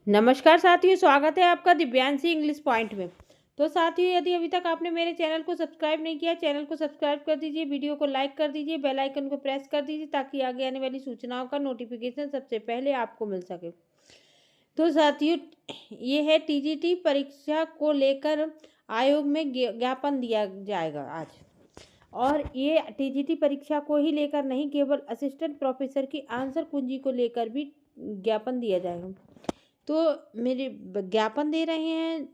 नमस्कार साथियों, स्वागत है आपका दिव्यांशी इंग्लिश पॉइंट में। तो साथियों, यदि अभी तक आपने मेरे चैनल को सब्सक्राइब नहीं किया, चैनल को सब्सक्राइब कर दीजिए, वीडियो को लाइक कर दीजिए, बेल आइकन को प्रेस कर दीजिए ताकि आगे आने वाली सूचनाओं का नोटिफिकेशन सबसे पहले आपको मिल सके। तो साथियों, ये है टीजीटी परीक्षा को लेकर आयोग में ज्ञापन दिया जाएगा आज। और ये टीजीटी परीक्षा को ही लेकर नहीं, केवल असिस्टेंट प्रोफेसर की आंसर कुंजी को लेकर भी ज्ञापन दिया जाएगा। तो मेरे ज्ञापन दे रहे हैं,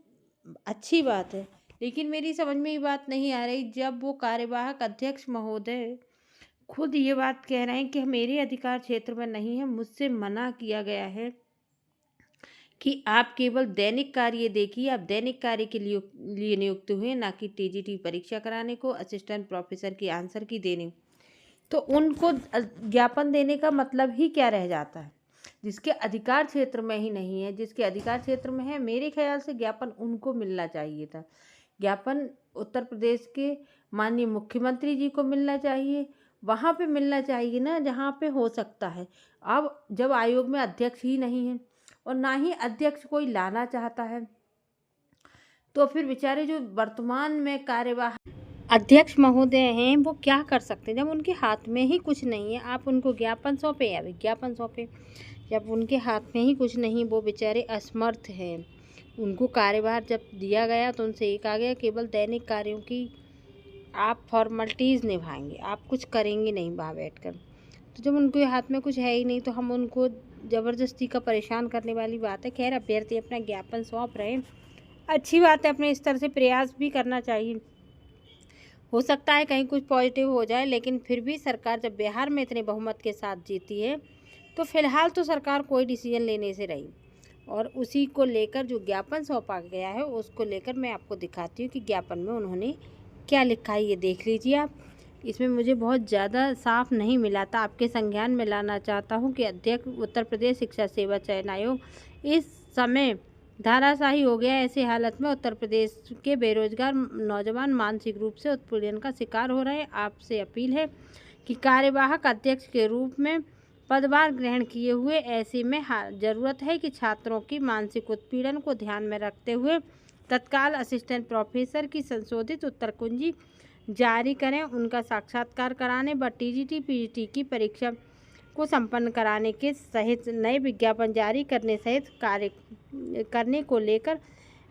अच्छी बात है, लेकिन मेरी समझ में ये बात नहीं आ रही जब वो कार्यवाहक अध्यक्ष महोदय खुद ये बात कह रहे हैं कि मेरे अधिकार क्षेत्र में नहीं है, मुझसे मना किया गया है कि आप केवल दैनिक कार्य देखिए। आप दैनिक कार्य के लिए नियुक्त हुए, ना कि टीजीटी परीक्षा कराने को, असिस्टेंट प्रोफेसर की आंसर की देने। तो उनको ज्ञापन देने का मतलब ही क्या रह जाता है? जिसके अधिकार क्षेत्र में ही नहीं है, जिसके अधिकार क्षेत्र में है, मेरे ख्याल से ज्ञापन उनको मिलना चाहिए था। ज्ञापन उत्तर प्रदेश के माननीय मुख्यमंत्री जी को मिलना चाहिए, वहाँ पे मिलना चाहिए ना जहाँ पे हो सकता है। अब जब आयोग में अध्यक्ष ही नहीं है और ना ही अध्यक्ष कोई लाना चाहता है, तो फिर बेचारे जो वर्तमान में कार्यवाहक अध्यक्ष महोदय हैं वो क्या कर सकते हैं? जब उनके हाथ में ही कुछ नहीं है, आप उनको ज्ञापन सौंपे या विज्ञापन सौंपे। जब उनके हाथ में ही कुछ नहीं, वो बेचारे असमर्थ हैं। उनको कार्यभार जब दिया गया तो उनसे ये कहा गया केवल दैनिक कार्यों की आप फॉर्मेलिटीज़ निभाएंगे, आप कुछ करेंगे नहीं वहाँ बैठकर। तो जब उनके हाथ में कुछ है ही नहीं तो हम उनको ज़बरदस्ती का परेशान करने वाली बात है। खैर, अभ्यर्थी अपना ज्ञापन सौंप रहे हैं, अच्छी बात है, अपने स्तर से प्रयास भी करना चाहिए। हो सकता है कहीं कुछ पॉजिटिव हो जाए, लेकिन फिर भी सरकार जब बिहार में इतने बहुमत के साथ जीती है तो फिलहाल तो सरकार कोई डिसीजन लेने से रही। और उसी को लेकर जो ज्ञापन सौंपा गया है उसको लेकर मैं आपको दिखाती हूँ कि ज्ञापन में उन्होंने क्या लिखा है। ये देख लीजिए आप। इसमें मुझे बहुत ज़्यादा साफ नहीं मिला था, आपके संज्ञान में लाना चाहता हूँ कि अध्यक्ष उत्तर प्रदेश शिक्षा सेवा चयन आयोग इस समय धाराशाही हो गया। ऐसी हालत में उत्तर प्रदेश के बेरोजगार नौजवान मानसिक रूप से उत्पीड़न का शिकार हो रहे हैं। आपसे अपील है कि कार्यवाहक अध्यक्ष के रूप में पदभार ग्रहण किए हुए ऐसे में ज़रूरत है कि छात्रों की मानसिक उत्पीड़न को ध्यान में रखते हुए तत्काल असिस्टेंट प्रोफेसर की संशोधित उत्तर कुंजी जारी करें, उनका साक्षात्कार कराने व टीजीटी पीजीटी की परीक्षा को संपन्न कराने के सहित नए विज्ञापन जारी करने सहित कार्य करने को लेकर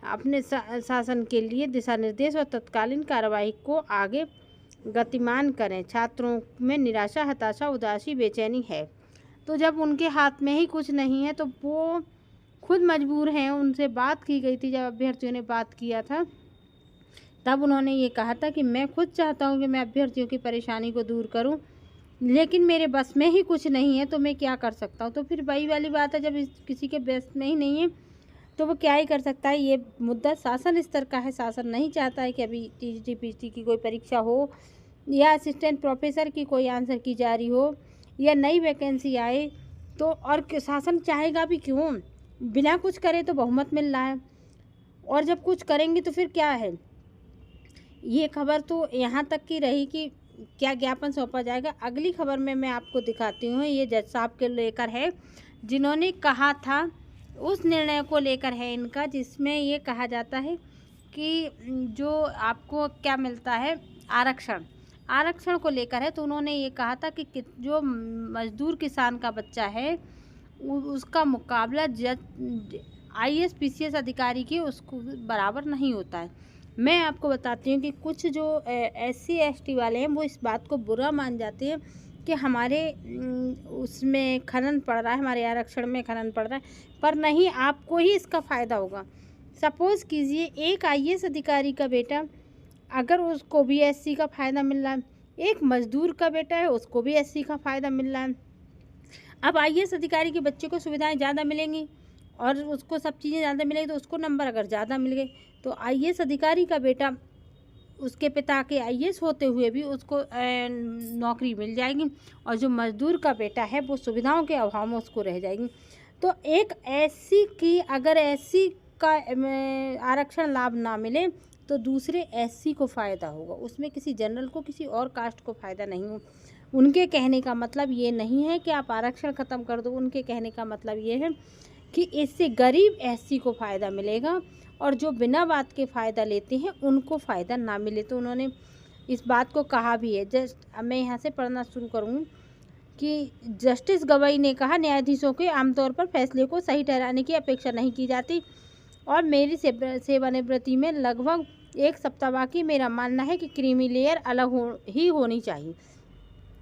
अपने शासन के लिए दिशा निर्देश और तत्कालीन कार्रवाई को आगे गतिमान करें। छात्रों में निराशा, हताशा, उदासी, बेचैनी है। तो जब उनके हाथ में ही कुछ नहीं है तो वो खुद मजबूर हैं। उनसे बात की गई थी, जब अभ्यर्थियों ने बात किया था तब उन्होंने ये कहा था कि मैं खुद चाहता हूँ कि मैं अभ्यर्थियों की परेशानी को दूर करूँ, लेकिन मेरे बस में ही कुछ नहीं है तो मैं क्या कर सकता हूँ। तो फिर वही वाली बात है, जब किसी के बस में ही नहीं है तो वो क्या ही कर सकता है। ये मुद्दा शासन स्तर का है। शासन नहीं चाहता है कि अभी टीजीटी पीजीटी की कोई परीक्षा हो या असिस्टेंट प्रोफेसर की कोई आंसर की जारी हो या नई वैकेंसी आए। तो और शासन चाहेगा भी क्यों? बिना कुछ करे तो बहुमत मिल रहा है, और जब कुछ करेंगे तो फिर क्या है। ये खबर तो यहाँ तक की रही कि क्या ज्ञापन सौंपा जाएगा। अगली खबर में मैं आपको दिखाती हूँ, ये जज साहब के लेकर है, जिन्होंने कहा था उस निर्णय को लेकर है इनका, जिसमें ये कहा जाता है कि जो आपको क्या मिलता है आरक्षण को लेकर है। तो उन्होंने ये कहा था कि जो मजदूर किसान का बच्चा है उसका मुकाबला IAS PCS अधिकारी की उसको बराबर नहीं होता है। मैं आपको बताती हूँ कि कुछ जो SC ST वाले हैं वो इस बात को बुरा मान जाते हैं कि हमारे उसमें खनन पड़ रहा है, हमारे आरक्षण में खनन पड़ रहा है, पर नहीं, आपको ही इसका फ़ायदा होगा। सपोज़ कीजिए एक IAS अधिकारी का बेटा, अगर उसको भी SC का फ़ायदा मिल रहा है, एक मज़दूर का बेटा है उसको भी SC का फ़ायदा मिल रहा है। अब IAS अधिकारी के बच्चे को सुविधाएं ज़्यादा मिलेंगी और उसको सब चीज़ें ज़्यादा मिलेंगी, तो उसको नंबर अगर ज़्यादा मिल गए तो IAS अधिकारी का बेटा उसके पिता के IAS होते हुए भी उसको नौकरी मिल जाएगी, और जो मज़दूर का बेटा है वो सुविधाओं के अभाव में उसको रह जाएगी। तो एक SC की अगर SC का आरक्षण लाभ ना मिले तो दूसरे SC को फ़ायदा होगा, उसमें किसी जनरल को, किसी और कास्ट को फ़ायदा नहीं हो। उनके कहने का मतलब ये नहीं है कि आप आरक्षण ख़त्म कर दो। उनके कहने का मतलब ये है कि इससे गरीब एससी को फ़ायदा मिलेगा और जो बिना बात के फ़ायदा लेते हैं उनको फ़ायदा ना मिले। तो उन्होंने इस बात को कहा भी है। अब मैं यहाँ से पढ़ना शुरू करूँ कि जस्टिस गवई ने कहा, न्यायाधीशों के आमतौर पर फैसले को सही ठहराने की अपेक्षा नहीं की जाती और मेरी सेवानिवृत्ति में लगभग 1 सप्ताह बाकी। मेरा मानना है कि क्रीमी लेयर अलग होनी चाहिए।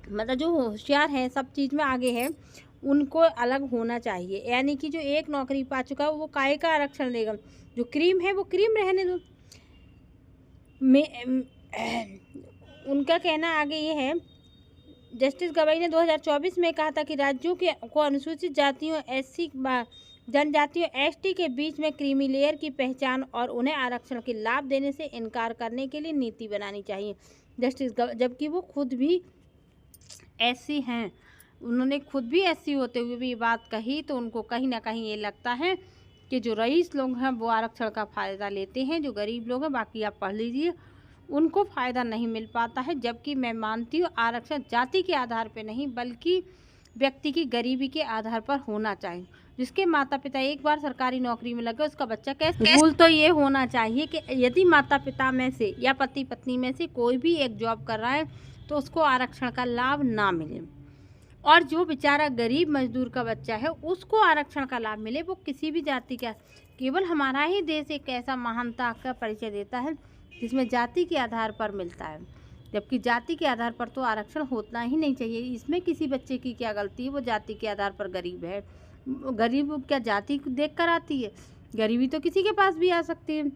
मतलब जो होशियार हैं, सब चीज़ में आगे हैं, उनको अलग होना चाहिए। यानी कि जो एक नौकरी पा चुका है वो काहे का आरक्षण लेगा। जो क्रीम है वो क्रीम रहने दो। उनका कहना आगे ये है, जस्टिस गवई ने 2024 में कहा था कि राज्यों को अनुसूचित जातियों, एससी जनजातियों, एसटी के बीच में क्रीमी लेयर की पहचान और उन्हें आरक्षण के लाभ देने से इनकार करने के लिए नीति बनानी चाहिए। जस्टिस जबकि वो खुद भी एससी हैं, उन्होंने खुद भी एससी होते हुए भी ये बात कही, तो उनको कहीं ना कहीं ये लगता है कि जो रईस लोग हैं वो आरक्षण का फ़ायदा लेते हैं, जो गरीब लोग हैं, बाकी आप पढ़ लीजिए, उनको फ़ायदा नहीं मिल पाता है। जबकि मैं मानती हूँ आरक्षण जाति के आधार पर नहीं बल्कि व्यक्ति की गरीबी के आधार पर होना चाहिए। जिसके माता पिता एक बार सरकारी नौकरी में लगे उसका बच्चा कैसे भूल। तो ये होना चाहिए कि यदि माता पिता में से या पति पत्नी में से कोई भी एक जॉब कर रहा है तो उसको आरक्षण का लाभ ना मिले, और जो बेचारा गरीब मजदूर का बच्चा है उसको आरक्षण का लाभ मिले। वो किसी भी जाति का, केवल हमारा ही देश एक ऐसा महानता का परिचय देता है जिसमें जाति के आधार पर मिलता है, जबकि जाति के आधार पर तो आरक्षण होना ही नहीं चाहिए। इसमें किसी बच्चे की क्या गलती है, वो जाति के आधार पर गरीब है। गरीब क्या जाति देख कर आती है? गरीबी तो किसी के पास भी आ सकती है।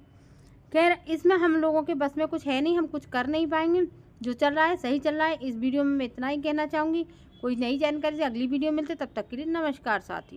खैर, इसमें हम लोगों के बस में कुछ है नहीं, हम कुछ कर नहीं पाएंगे। जो चल रहा है सही चल रहा है। इस वीडियो में मैं इतना ही कहना चाहूँगी। कोई नई जानकारी से अगली वीडियो मिलते, तब तक के लिए नमस्कार साथी।